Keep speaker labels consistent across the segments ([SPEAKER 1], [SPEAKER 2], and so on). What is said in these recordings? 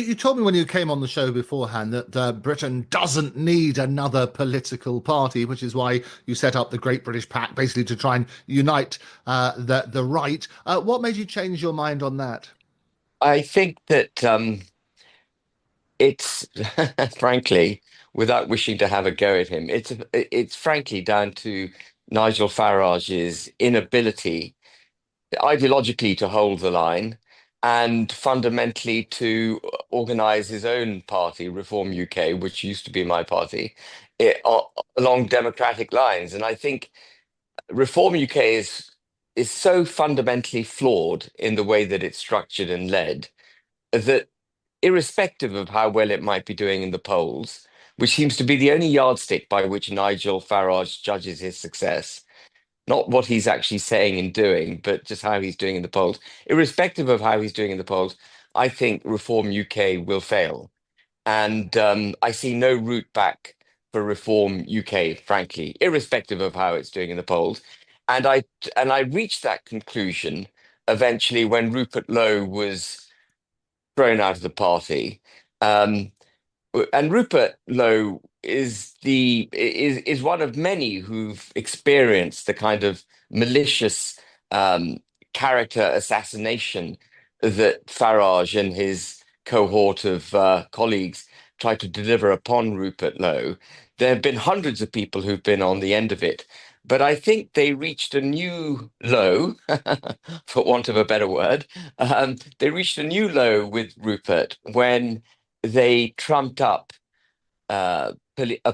[SPEAKER 1] You told me when you came on the show beforehand that Britain doesn't need another political party, which is why you set up the Great British PAC, basically to try and unite the right. What made you change your mind on that?
[SPEAKER 2] I think that it's frankly, without wishing to have a go at him, it's frankly down to Nigel Farage's inability ideologically to hold the line and fundamentally to organize his own party, Reform UK, which used to be my party, along democratic lines. And I think Reform UK is so fundamentally flawed in the way that it's structured and led that irrespective of how well it might be doing in the polls, which seems to be the only yardstick by which Nigel Farage judges his success, not what he's actually saying and doing, but just how he's doing in the polls. Irrespective of how he's doing in the polls, I think Reform UK will fail. And I see no route back for Reform UK, frankly, irrespective of how it's doing in the polls. And I reached that conclusion eventually when Rupert Lowe was thrown out of the party. Um, and Rupert Lowe is one of many who've experienced the kind of malicious um, character assassination that Farage and his cohort of colleagues tried to deliver upon Rupert Lowe. There have been hundreds of people who've been on the end of it, but I think they reached a new low, for want of a better word. They reached a new low with Rupert when they trumped up a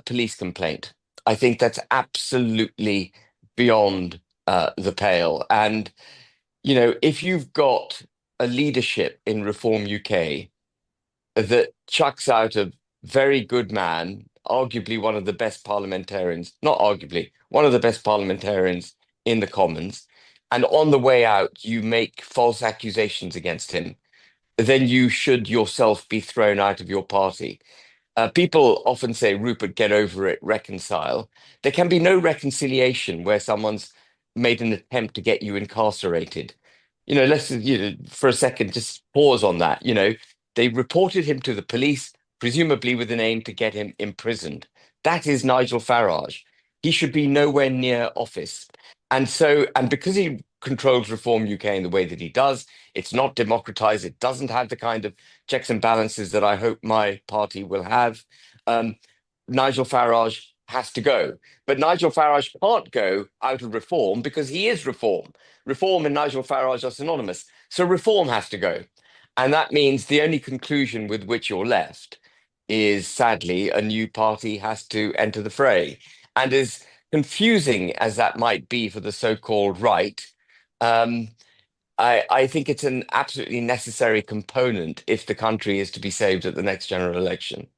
[SPEAKER 2] police complaint. I think that's absolutely beyond the pale. And, if you've got a leadership in Reform UK that chucks out a very good man, arguably one of the best parliamentarians, not arguably, one of the best parliamentarians in the Commons, and on the way out, you make false accusations against him, then you should yourself be thrown out of your party. People often say, Rupert, get over it, reconcile. There can be no reconciliation where someone's made an attempt to get you incarcerated. Let's, for a second, just pause on that. They reported him to the police, presumably with an aim to get him imprisoned. That is Nigel Farage. He should be nowhere near office. And because he controls Reform UK in the way that he does, it's not democratized. It doesn't have the kind of checks and balances that I hope my party will have. Um, Nigel Farage has to go. But Nigel Farage can't go out of Reform because he is Reform. Reform and Nigel Farage are synonymous. So Reform has to go. And that means the only conclusion with which you're left is sadly a new party has to enter the fray. And as confusing as that might be for the so-called right, um, I think it's an absolutely necessary component if the country is to be saved at the next general election.